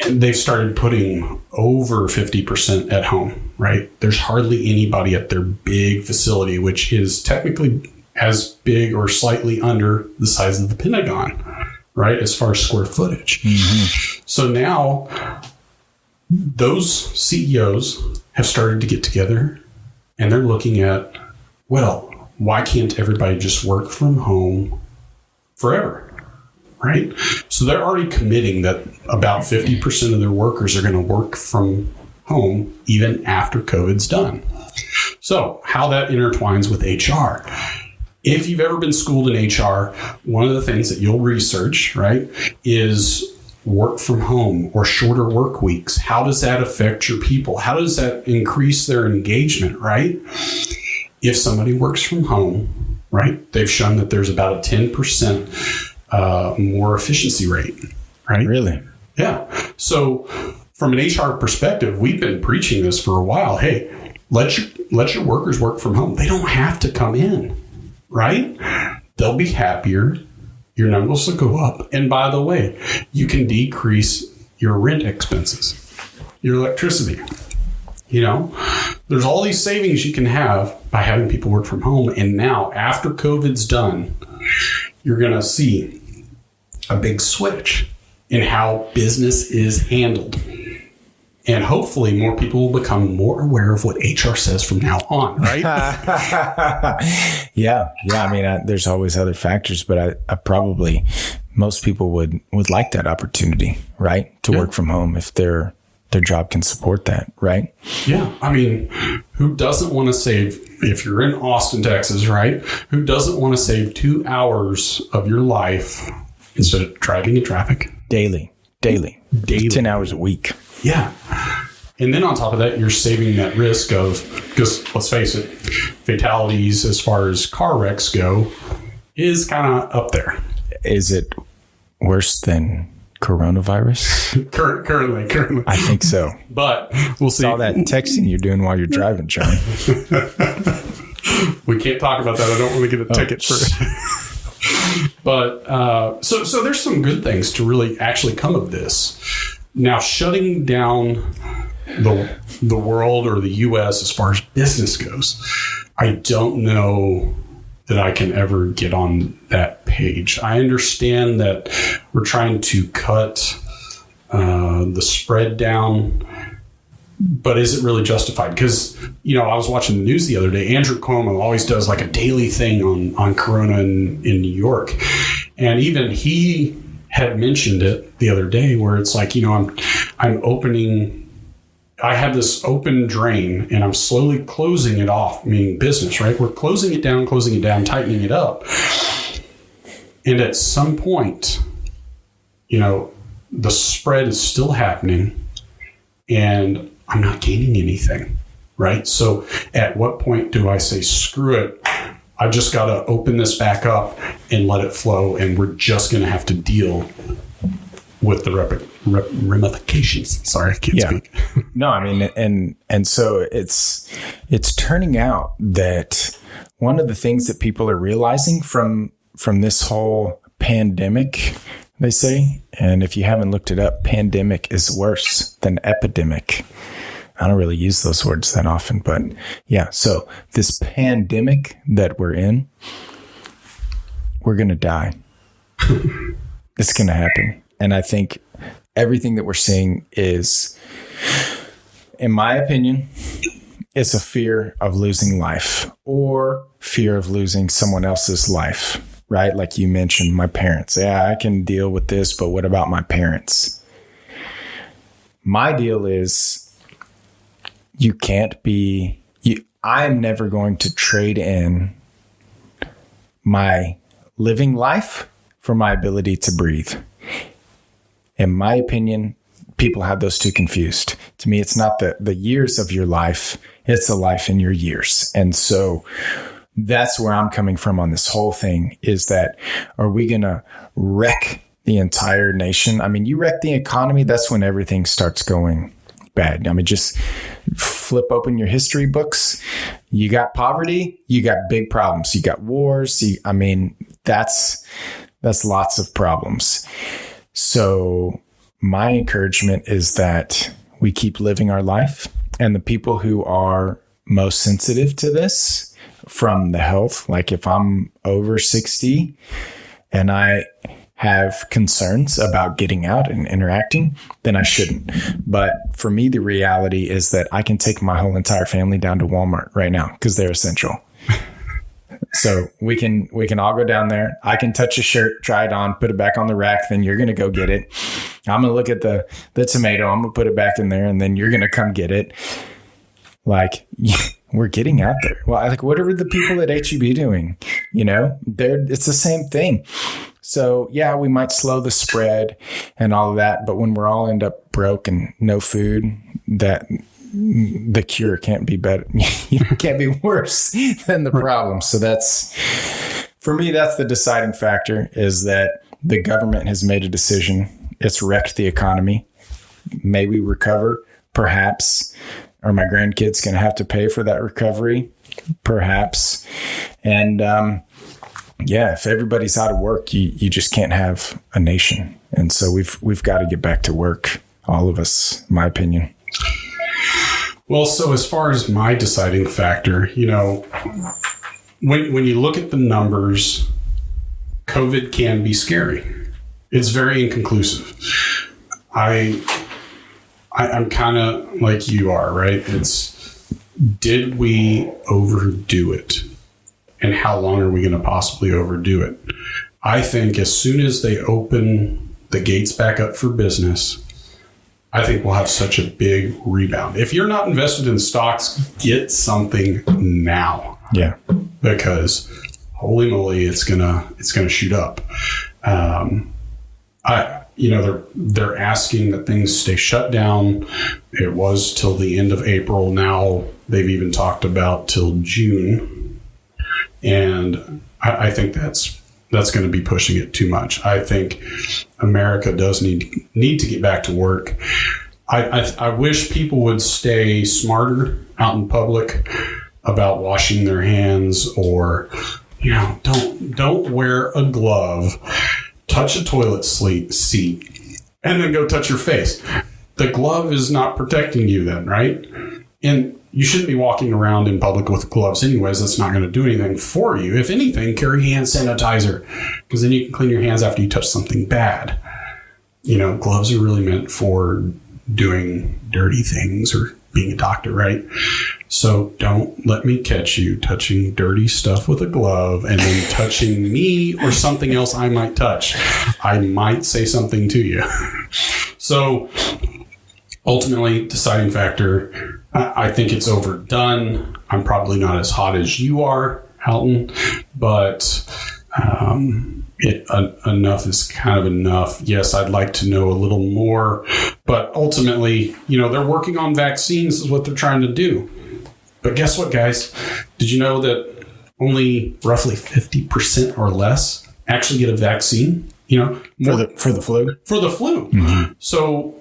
they've started putting over 50% at home, right? There's hardly anybody at their big facility, which is technically as big or slightly under the size of the Pentagon, right? As far as square footage. Mm-hmm. So now those CEOs have started to get together and they're looking at, well, why can't everybody just work from home forever? Right? So they're already committing that about 50% of their workers are going to work from home even after COVID's done. So how that intertwines with HR. If you've ever been schooled in HR, one of the things that you'll research, right, is work from home or shorter work weeks. How does that affect your people? How does that increase their engagement, right? If somebody works from home, right, they've shown that there's about a 10% more efficiency rate, right? Really? Yeah. So from an HR perspective, we've been preaching this for a while. Hey, let your workers work from home. They don't have to come in, right? They'll be happier. Your numbers will go up. And by the way, you can decrease your rent expenses, your electricity. There's all these savings you can have by having people work from home. And now after COVID's done, you're going to see a big switch in how business is handled. And hopefully more people will become more aware of what HR says from now on, right? Yeah. I mean, there's always other factors, but I probably, most people would like that opportunity, right? To work from home if their job can support that, right? Yeah. I mean, who doesn't want to save, if you're in Austin, Texas, right? Who doesn't want to save 2 hours of your life instead of driving in traffic? Daily. 10 hours a week. Yeah. And then on top of that, you're saving that risk of, because let's face it, fatalities as far as car wrecks go is kind of up there. Is it worse than coronavirus? Currently. I think so. But we'll see. All that texting you're doing while you're driving, John. We can't talk about that. I don't want to get a ticket for it. But so there's some good things to really actually come of this. Now, shutting down the world or the U.S. as far as business goes, I don't know that I can ever get on that page. I understand that we're trying to cut the spread down, but is it really justified? Because, I was watching the news the other day. Andrew Cuomo always does like a daily thing on Corona in New York. And even he had mentioned it the other day where it's like, I'm opening, I have this open drain and I'm slowly closing it off, meaning business, right? We're closing it down, tightening it up. And at some point, the spread is still happening and I'm not gaining anything, right? So at what point do I say, screw it? I've just got to open this back up and let it flow. And we're just going to have to deal with the ramifications. Sorry, I can't speak. No, I mean, and so it's turning out that one of the things that people are realizing from this whole pandemic, they say, and if you haven't looked it up, pandemic is worse than epidemic. I don't really use those words that often, but yeah. So this pandemic that we're in, we're going to die. It's going to happen. And I think everything that we're seeing is in my opinion, it's a fear of losing life or fear of losing someone else's life, right? Like you mentioned, my parents. Yeah, I can deal with this, but what about my parents? My deal is I'm never going to trade in my living life for my ability to breathe. In my opinion, people have those two confused. To me, it's not the years of your life, it's the life in your years. And so that's where I'm coming from on this whole thing, is that, are we going to wreck the entire nation? I mean, you wreck the economy, that's when everything starts going bad. I mean, just flip open your history books. You got poverty, you got big problems. You got wars. That's lots of problems. So my encouragement is that we keep living our life, and the people who are most sensitive to this from the health, like if I'm over 60 and I have concerns about getting out and interacting, then I shouldn't. But for me, the reality is that I can take my whole entire family down to Walmart right now because they're essential. So we can all go down there. I can touch a shirt, try it on, put it back on the rack. Then you're going to go get it. I'm going to look at the tomato. I'm going to put it back in there, and then you're going to come get it. Like, we're getting out there. Well, like, what are the people at HEB doing? It's the same thing. So yeah, we might slow the spread and all of that, but when we're all end up broke and no food, that the cure can't be better. It can't be worse than the problem. So for me, that's the deciding factor, is that the government has made a decision. It's wrecked the economy. May we recover? Perhaps. Are my grandkids going to have to pay for that recovery? Perhaps. And, if everybody's out of work, you just can't have a nation. And so we've got to get back to work, all of us, in my opinion. Well, so as far as my deciding factor, when you look at the numbers, COVID can be scary. It's very inconclusive. I'm kind of like you are, right? Did we overdo it? And how long are we going to possibly overdo it? I think as soon as they open the gates back up for business, I think we'll have such a big rebound. If you're not invested in stocks, get something now. Yeah. Because holy moly, it's gonna shoot up. They're asking that things stay shut down. It was till the end of April. Now they've even talked about till June. And I think that's going to be pushing it too much. I think America does need to get back to work. I wish people would stay smarter out in public about washing their hands, or don't wear a glove, touch a toilet seat, and then go touch your face. The glove is not protecting you then, right? And you shouldn't be walking around in public with gloves anyways. That's not going to do anything for you. If anything, carry hand sanitizer, because then you can clean your hands after you touch something bad. Gloves are really meant for doing dirty things or being a doctor, right? So don't let me catch you touching dirty stuff with a glove and then touching me or something else I might touch. I might say something to you. So ultimately, deciding factor, I think it's overdone. I'm probably not as hot as you are, Alton, but enough is kind of enough. Yes, I'd like to know a little more, but ultimately, they're working on vaccines is what they're trying to do. But guess what, guys? Did you know that only roughly 50% or less actually get a vaccine? For the flu? For the flu. Mm-hmm. So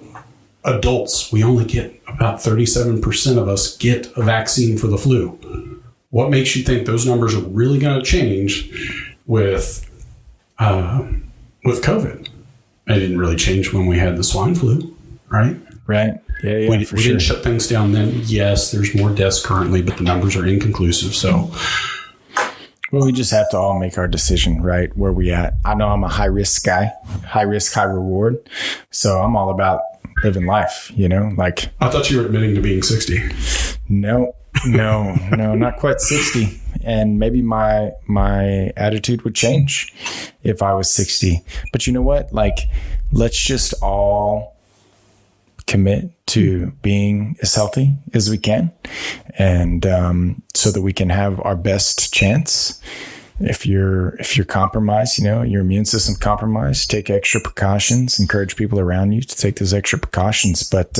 adults, we only get about 37% of us get a vaccine for the flu. What makes you think those numbers are really going to change with COVID? It didn't really change when we had the swine flu, right? Right. Yeah, we didn't shut things down then. Yes, there's more deaths currently, but the numbers are inconclusive. So, well, we just have to all make our decision, right? Where we at. I know I'm a high risk guy, high risk, high reward. So I'm all about living life, you know, like. I thought you were admitting to being 60. No, not quite 60. And maybe my attitude would change if I was 60. But you know what? Like, let's just all commit to being as healthy as we can, and so that we can have our best chance. If you're compromised, you know, your immune system compromised, take extra precautions, encourage people around you to take those extra precautions. But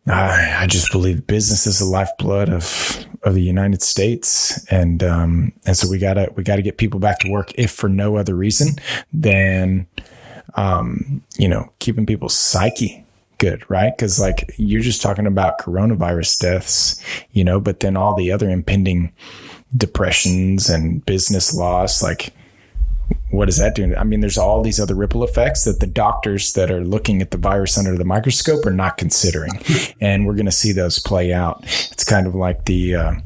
I just believe business is the lifeblood of the United States. And so we gotta get people back to work, if for no other reason than, you know, keeping people's psyche good, right? Because like you're just talking about coronavirus deaths, you know, but then all the other impending depressions and business loss, like what is that doing? I mean, there's all these other ripple effects that the doctors that are looking at the virus under the microscope are not considering. And we're going to see those play out. It's kind of like the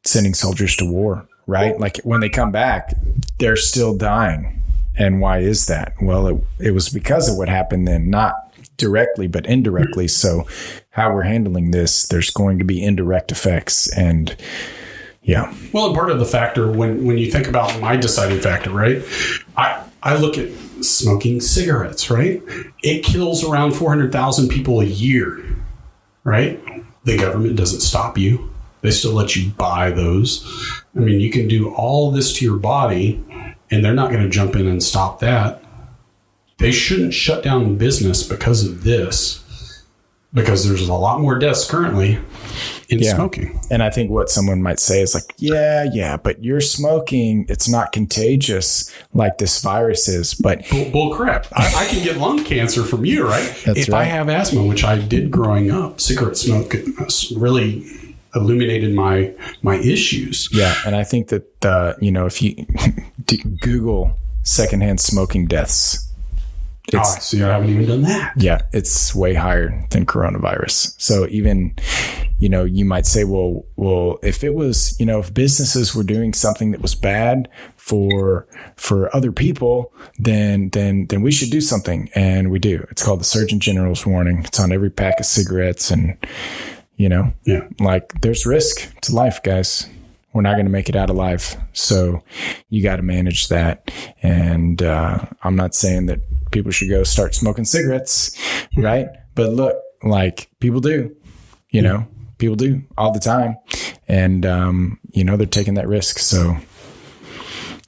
sending soldiers to war, right? Like when they come back, they're still dying. And why is that? Well, it was because of what happened then, not directly, but indirectly. So how we're handling this, there's going to be indirect effects. And yeah. Well, and part of the factor, when you think about my deciding factor, right? I look at smoking cigarettes, right? It kills around 400,000 people a year, right? The government doesn't stop you. They still let you buy those. I mean, you can do all this to your body, and they're not going to jump in and stop that. They shouldn't shut down business because of this, because there's a lot more deaths currently in smoking. And I think what someone might say is like, yeah, but you're smoking. It's not contagious like this virus is. But bull crap. I can get lung cancer from you, right? If I have asthma, which I did growing up, cigarette smoke really illuminated my issues. Yeah, and I think that you know, if you Google secondhand smoking deaths. See, I haven't even done that. Yeah, it's way higher than coronavirus. So even, you know, you might say, well, if it was, you know, if businesses were doing something that was bad for other people, then we should do something. And we do. It's called the Surgeon General's warning. It's on every pack of cigarettes. And, you know, like there's risk to life, guys. We're not going to make it out alive. So you got to manage that. And I'm not saying that people should go start smoking cigarettes, right? But look, like people do, you know, people do all the time. And, you know, they're taking that risk. So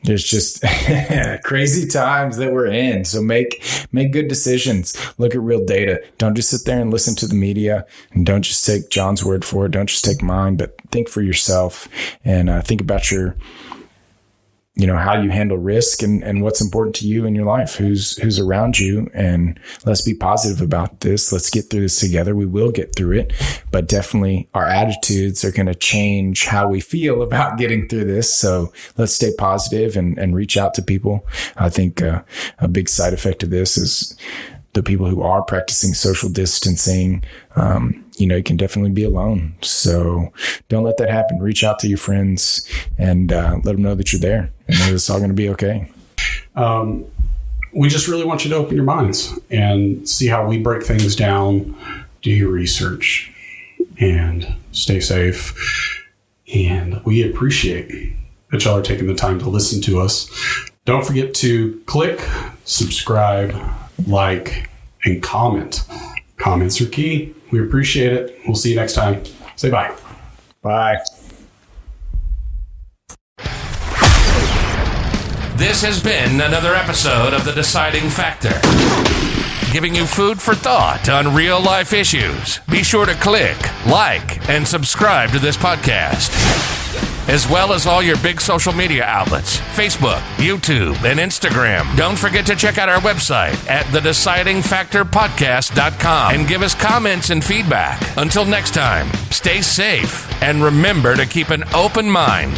there's just crazy times that we're in. So make good decisions. Look at real data. Don't just sit there and listen to the media, and don't just take John's word for it. Don't just take mine, but think for yourself and think about your, you know, how you handle risk and what's important to you in your life, who's around you. And let's be positive about this. Let's get through this together. We will get through it, but definitely our attitudes are going to change how we feel about getting through this. So let's stay positive and reach out to people. I think a big side effect of this is the people who are practicing social distancing. You know, you can definitely be alone. So don't let that happen. Reach out to your friends and let them know that you're there and that it's all going to be okay. We just really want you to open your minds and see how we break things down, do your research, and stay safe. And we appreciate that y'all are taking the time to listen to us. Don't forget to click, subscribe, like, and comment. Comments are key. We appreciate it. We'll see you next time. Say bye. Bye. This has been another episode of The Deciding Factor, giving you food for thought on real life issues. Be sure to click, like, and subscribe to this podcast, as well as all your big social media outlets, Facebook, YouTube, and Instagram. Don't forget to check out our website at thedecidingfactorpodcast.com and give us comments and feedback. Until next time, stay safe and remember to keep an open mind.